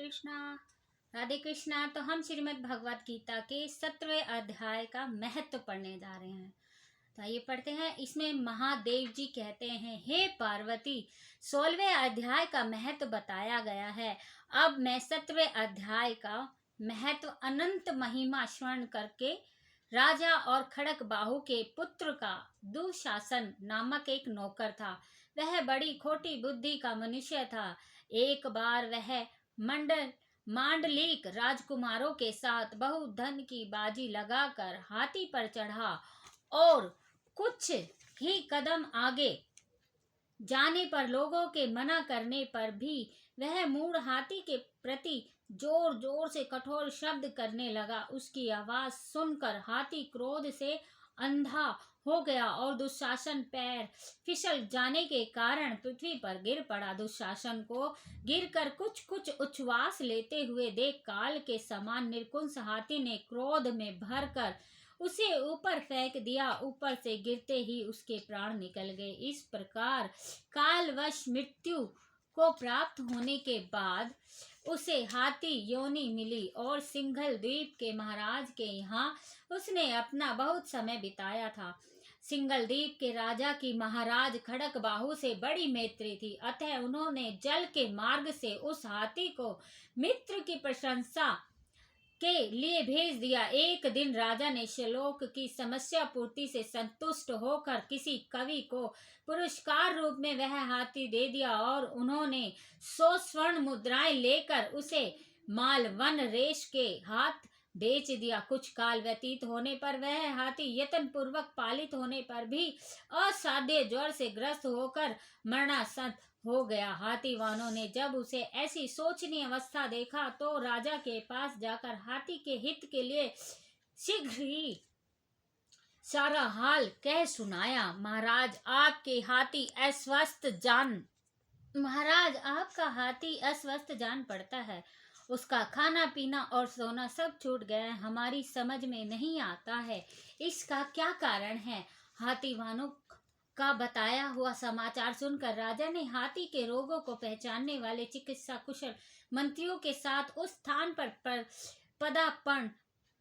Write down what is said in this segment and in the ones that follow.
कृष्णा। राधे कृष्णा। तो हम श्रीमद् भगवत गीता के 17वें अध्याय का महत्व पढ़ने जा रहे हैं। तो आइए पढ़ते हैं। इसमें महादेव जी कहते हैं, हे पार्वती, 16वें अध्याय का महत्व बताया गया है। अब मैं 17वें अध्याय का महत्व अनंत महिमा स्मरण करके राजा और खड़क बाहु के पुत्र का दुशासन नामक एक नौकर था। वह बड़ी खोटी बुद्धि का मनुष्य था। एक बार वह मांडलिक राजकुमारों के साथ बहुत धन की बाजी लगाकर हाथी पर चढ़ा और कुछ ही कदम आगे जाने पर लोगों के मना करने पर भी वह मूढ़ हाथी के प्रति जोर जोर से कठोर शब्द करने लगा। उसकी आवाज सुनकर हाथी क्रोध से अंधा हो गया और दुशासन पैर फिसल जाने के कारण पृथ्वी पर गिर पड़ा। दुशासन को गिरकर कुछ कुछ उच्छ्वास लेते हुए देख काल के समान निर्कुंस हाथी ने क्रोध में भरकर उसे ऊपर फेंक दिया। ऊपर से गिरते ही उसके प्राण निकल गए। इस प्रकार कालवश मृत्यु को प्राप्त होने के बाद उसे हाथी योनि मिली और सिंघल द्वीप के महाराज के यहाँ उसने अपना बहुत समय बिताया था। सिंघल द्वीप के राजा की महाराज खड़क बाहु से बड़ी मैत्री थी, अतः उन्होंने जल के मार्ग से उस हाथी को मित्र की प्रशंसा के लिए भेज दिया। एक दिन राजा ने श्लोक की समस्या पूर्ति से संतुष्ट होकर किसी कवि को पुरस्कार रूप में वह हाथी दे दिया और उन्होंने 100 स्वर्ण मुद्राएं लेकर उसे मालवन रेश के हाथ बेच दिया। कुछ काल व्यतीत होने पर वह हाथी यत्न पूर्वक पालित होने पर भी असाध्य ज्वर से ग्रस्त होकर मरणासन्न हो गया। हाथी वालों ने जब उसे ऐसी शोचनीय अवस्था देखा तो राजा के पास जाकर हाथी के हित के लिए शीघ्र ही सारा हाल कह सुनाया। महाराज आपका हाथी अस्वस्थ जान पड़ता है। उसका खाना पीना और सोना सब छूट गया है। हमारी समझ में नहीं आता है इसका क्या कारण है। हाथी वालों का बताया हुआ समाचार सुनकर राजा ने हाथी के रोगों को पहचानने वाले चिकित्सा कुशल मंत्रियों के साथ उस स्थान पर पदार्पण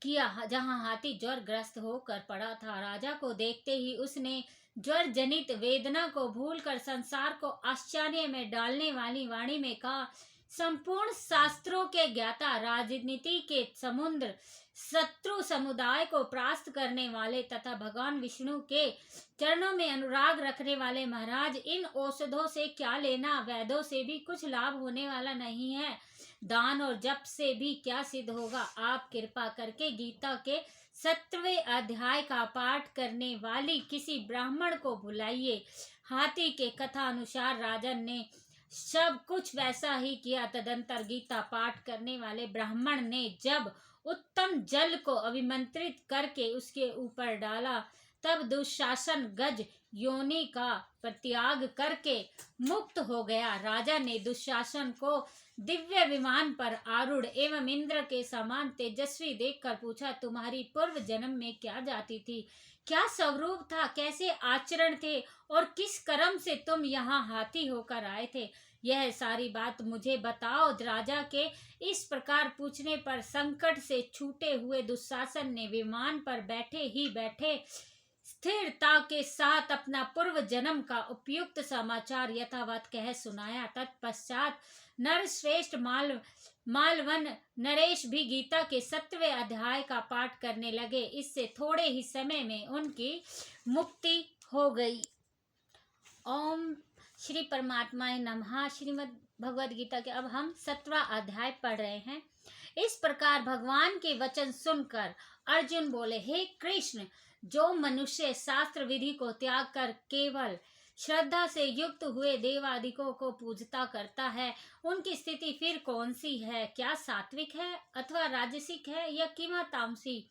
किया जहां हाथी ज्वर ग्रस्त होकर पड़ा था। राजा को देखते ही उसने ज्वर जनित वेदना को भूलकर संसार को आश्चर्य में डालने वाली वाणी में कहा, संपूर्ण शास्त्रों के ज्ञाता, राजनीति के समुद्र, शत्रु समुदाय को परास्त करने वाले तथा भगवान विष्णु के चरणों में अनुराग रखने वाले महाराज, इन औषधों से क्या लेना। वैद्यों से भी कुछ लाभ होने वाला नहीं है। दान और जप से भी क्या सिद्ध होगा। आप कृपा करके गीता के 17वें अध्याय का पाठ करने वाली किसी ब्राह्मण को बुलाइए। हाथी के कथा अनुसार राजन ने सब कुछ वैसा ही किया। तदंतर गीता पाठ करने वाले ब्राह्मण ने जब उत्तम जल को अभिमंत्रित करके उसके ऊपर डाला तब दुशासन गज योनि का परित्याग करके मुक्त हो गया। राजा ने दुशासन को दिव्य विमान पर आरूढ़ एवं इंद्र के समान तेजस्वी देखकर पूछा, तुम्हारी पूर्व जन्म में क्या जाति थी, क्या स्वरूप था, कैसे आचरण थे और किस कर्म से तुम यहाँ हाथी होकर आए थे। यह सारी बात मुझे बताओ। राजा के इस प्रकार पूछने पर संकट से छूटे हुए दुशासन ने विमान पर बैठे ही बैठे स्थिरता के साथ अपना पूर्व जन्म का उपयुक्त समाचार यथावत कह सुनाया। तत्पश्चात नरश्रेष्ठ मालवन नरेश भी गीता के 17वें अध्याय का पाठ करने लगे। इससे थोड़े ही समय में उनकी मुक्ति हो गई। ओम श्री परमात्माय नमः। श्रीमद् भगवद गीता के अब हम 17वां अध्याय पढ़ रहे हैं। इस प्रकार भगवान के वचन सुनकर अर्जुन बोले, हे कृष्ण, जो मनुष्य शास्त्र विधि को त्याग कर केवल श्रद्धा से युक्त हुए देवादिकों को पूजता करता है, उनकी स्थिति फिर कौन सी है। क्या सात्विक है अथवा राजसिक है या किंवा तामसी।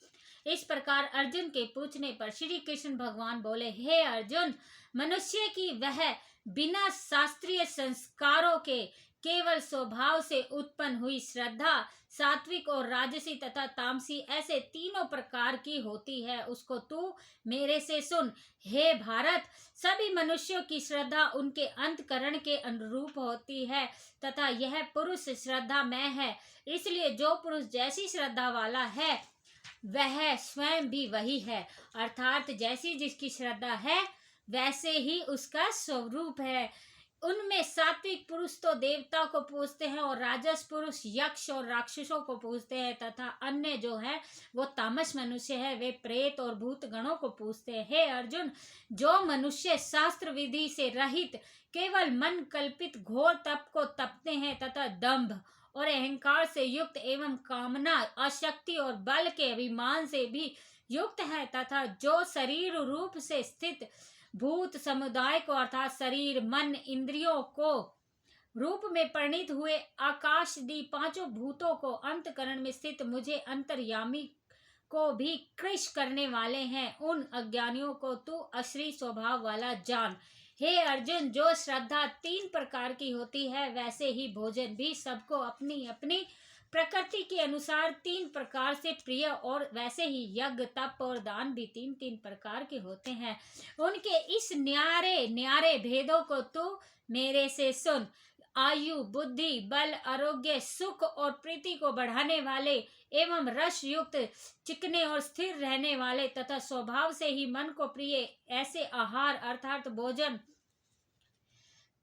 इस प्रकार अर्जुन के पूछने पर श्री कृष्ण भगवान बोले, हे अर्जुन, मनुष्य की वह बिना शास्त्रीय संस्कारों के केवल स्वभाव से उत्पन्न हुई श्रद्धा सात्विक और राजसी तथा तामसी ऐसे तीनों प्रकार की होती है, उसको तू मेरे से सुन। हे भारत, सभी मनुष्यों की श्रद्धा उनके अंतकरण के अनुरूप होती है तथा यह पुरुष श्रद्धा में है। इसलिए जो पुरुष जैसी श्रद्धा वाला है वह स्वयं भी वही है, अर्थात जैसी जिसकी श्रद्धा है वैसे ही उसका स्वरूप है। उनमें सात्विक पुरुष तो देवता को पूजते हैं और राजस पुरुष यक्ष और राक्षसों को पूजते हैं तथा अन्य जो है वो तामस मनुष्य है, वे प्रेत और भूत गणों को पूजते हैं। हे अर्जुन, जो मनुष्य शास्त्र विधि से रहित केवल मन कल्पित घोर तप को तपते हैं तथा दंभ और अहंकार से युक्त एवं कामना अशक्ति और बल के अभिमान से भी युक्त है तथा जो शरीर रूप से स्थित भूत समुदाय को अर्थात शरीर मन इंद्रियों को रूप में परिणित हुए आकाशदी पांचों भूतों को अंतकरण में स्थित मुझे अंतर्यामी को भी कृश करने वाले हैं, उन अज्ञानियों को तू अश्री स्वभाव वाला जान। हे अर्जुन, जो श्रद्धा तीन प्रकार की होती है वैसे ही भोजन भी सबको अपनी अपनी प्रकृति के अनुसार तीन प्रकार से प्रिय और वैसे ही यज्ञ तप और दान भी तीन तीन प्रकार के होते हैं। उनके इस न्यारे न्यारे भेदों को तू मेरे से सुन। आयु बुद्धि बल आरोग्य सुख और प्रीति को बढ़ाने वाले एवं रस युक्त चिकने और स्थिर रहने वाले तथा स्वभाव से ही मन को प्रिय ऐसे आहार अर्थात भोजन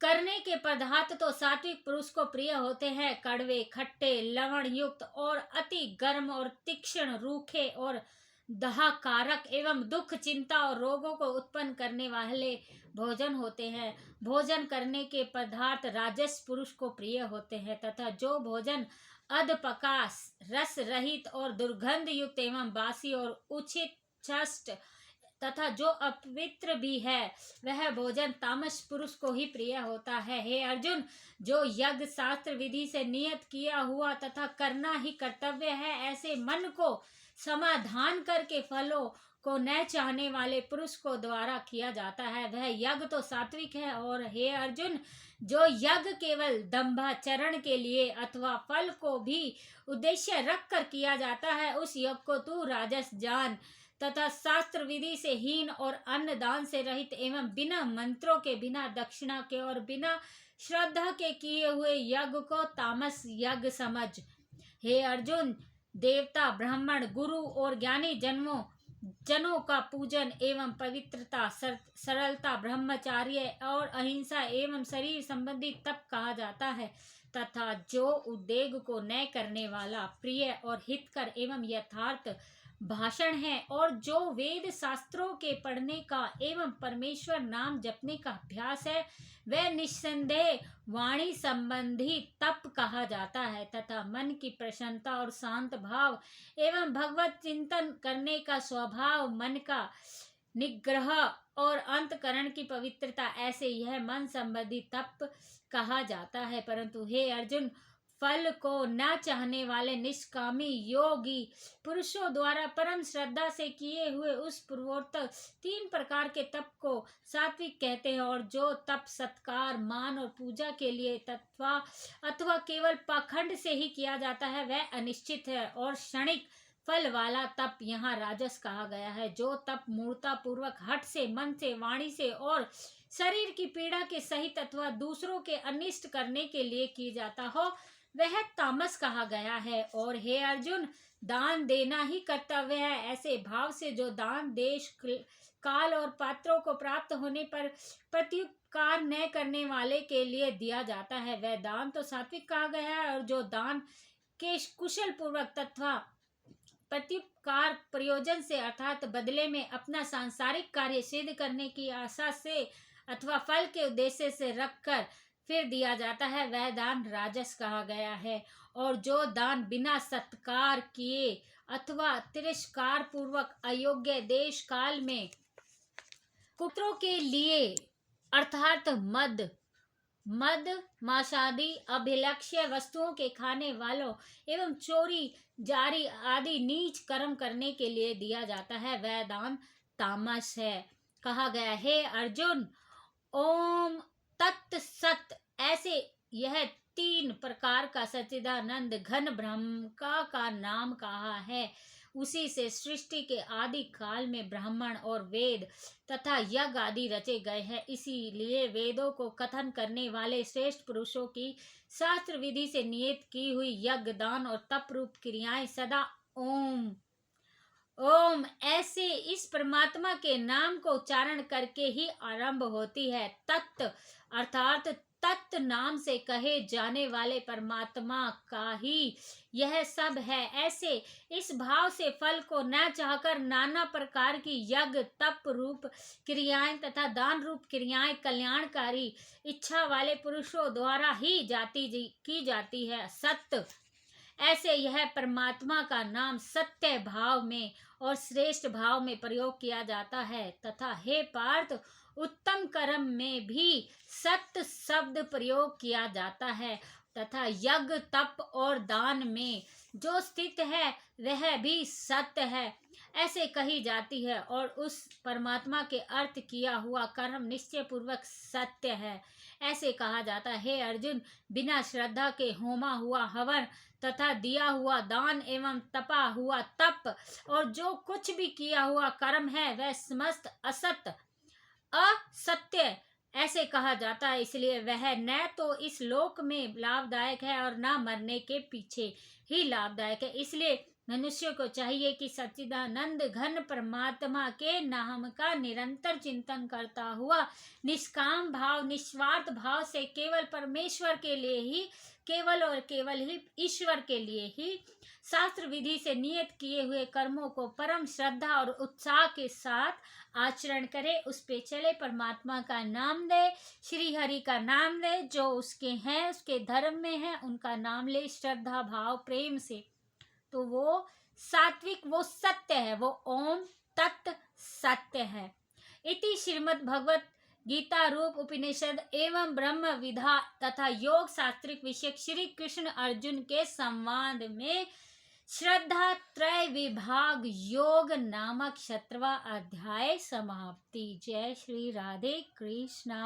करने के पदार्थ तो सात्विक पुरुष को प्रिय होते हैं। कड़वे खट्टे लवण युक्त और अति गर्म और तीक्ष्ण रूखे और दहाकारक एवं दुख चिंता और रोगों को उत्पन्न करने वाले भोजन होते हैं। भोजन करने के पदार्थ राजस पुरुष को प्रिय होते हैं तथा जो भोजन अधपका रस रहित और दुर्गंध युक्त एवं बासी और उचित छष्ट तथा जो अपवित्र भी है वह भोजन तामस पुरुष को ही प्रिय होता है। हे अर्जुन, जो यज्ञ शास्त्र विधि से नियत किया हुआ तथा करना ही कर्तव्य है ऐसे मन को समाधान करके फलों को न चाहने वाले पुरुष को द्वारा किया जाता है वह यज्ञ तो सात्विक है। और हे अर्जुन, जो यज्ञ केवल दंभाचरण के लिए अथवा फल को भी उद्देश्य रख कर किया जाता है उस यज्ञ को तू राजस जान तथा शास्त्र विधि से हीन और अन्न दान से रहित एवं बिना मंत्रों के बिना दक्षिणा के और बिना श्रद्धा के किए हुए यज्ञ को तामस यज्ञ समझ। हे अर्जुन, देवता ब्राह्मण गुरु और ज्ञानी जनों का पूजन एवं पवित्रता सरलता ब्रह्मचार्य और अहिंसा एवं शरीर संबंधी तप कहा जाता है तथा जो उद्योग को न करने वाला प्रिय और हितकर एवं यथार्थ भाषण है और जो वेद शास्त्रों के पढ़ने का एवं परमेश्वर नाम जपने का अभ्यास है वह निस्संदेह वाणी संबंधी तप कहा जाता है तथा मन की प्रसन्नता और शांत भाव एवं भगवत चिंतन करने का स्वभाव मन का निग्रह और अंतकरण की पवित्रता ऐसे यह मन संबंधी तप कहा जाता है। परंतु हे अर्जुन, फल को न चाहने वाले निष्कामी योगी पुरुषों द्वारा परम श्रद्धा से किए हुए उस पूर्वोत्तर तीन प्रकार के तप को सात्विक कहते हैं और जो तप सत्कार मान और पूजा के लिए अथवा केवल पाखंड से ही किया जाता है वह अनिश्चित है और क्षणिक फल वाला तप यहाँ राजस कहा गया है। जो तप मूर्ता पूर्वक हठ से मन से वाणी से और शरीर की पीड़ा के सहित अथवा दूसरों के अनिष्ट करने के लिए की जाता हो वह तामस कहा गया है। और हे अर्जुन, दान देना ही कर्तव्य है ऐसे भाव से जो दान देश काल और पात्रों को प्राप्त होने पर प्रत्युपकार न करने वाले के लिए दिया जाता है वह दान तो सात्विक कहा गया है। और जो दान के कुशल पूर्वक तथा प्रत्युपकार प्रयोजन से अर्थात बदले में अपना सांसारिक कार्य सिद्ध करने की आशा से अथवा फल के उद्देश्य से रखकर फिर दिया जाता है वह दान राजस कहा गया है। और जो दान बिना सत्कार किए अथवा तिरस्कार पूर्वक अयोग्य देश काल में कुत्रों के लिए अर्थात मद माशादी अभिलक्ष्य वस्तुओं के खाने वालों एवं चोरी जारी आदि नीच कर्म करने के लिए दिया जाता है वह दान तामस है कहा गया। हे अर्जुन, ओम तत् सत ऐसे यह तीन प्रकार का सच्चिदानंद घन ब्रह्म का नाम कहा है। उसी से सृष्टि के आदि काल में ब्राह्मण और वेद तथा यज्ञ आदि रचे गए हैं। इसीलिए वेदों को कथन करने वाले श्रेष्ठ पुरुषों की शास्त्र विधि से नियत की हुई यज्ञ दान और तप रूप क्रियाएं सदा ओम ओम ऐसे इस परमात्मा के नाम को उच्चारण करके ही आरंभ होती है। तत् अर्थात तत् नाम से कहे जाने वाले परमात्मा का ही यह सब है। ऐसे इस भाव से फल को न चाहकर नाना प्रकार की यज्ञ तप रूप क्रियाएं तथा दान रूप क्रियाएं कल्याणकारी इच्छा वाले पुरुषों द्वारा ही की जाती है। सत्य ऐसे यह परमात्मा का नाम सत्य भाव में और श्रेष्ठ भाव में प्रयोग किया जाता है तथा हे पार्थ उत्तम कर्म में भी सत्य शब्द प्रयोग किया जाता है तथा यज्ञ तप और दान में जो स्थित है वह भी सत्य है ऐसे कही जाती है और उस परमात्मा के अर्थ किया हुआ कर्म निश्चय पूर्वक सत्य है ऐसे कहा जाता है। हे अर्जुन, बिना श्रद्धा के होमा हुआ हवन तथा दिया हुआ दान एवं तपा हुआ तप और जो कुछ भी किया हुआ कर्म है वह समस्त असत्य ऐसे कहा जाता है। इसलिए वह न तो इस लोक में लाभदायक है और न मरने के पीछे ही लाभदायक है। इसलिए मनुष्य को चाहिए कि सच्चिदानंद घन परमात्मा के नाम का निरंतर चिंतन करता हुआ निष्काम भाव निस्वार्थ भाव से केवल परमेश्वर के लिए ही केवल और केवल ही ईश्वर के लिए ही शास्त्र विधि से नियत किए हुए कर्मों को परम श्रद्धा और उत्साह के साथ आचरण करे। उस पे चले, परमात्मा का नाम दे, श्री हरि का नाम दे, जो उसके हैं उसके धर्म में है उनका नाम ले श्रद्धा भाव प्रेम से, तो वो सात्विक वो सत्य है, वो ओम तत् सत्य है। इति श्रीमद् भगवत गीता रूप उपनिषद एवं ब्रह्म विधा तथा योग शास्त्रिक विषय श्री कृष्ण अर्जुन के संवाद में श्रद्धा त्रय विभाग योग नामक 17वां अध्याय समाप्ति। जय श्री राधे कृष्णा।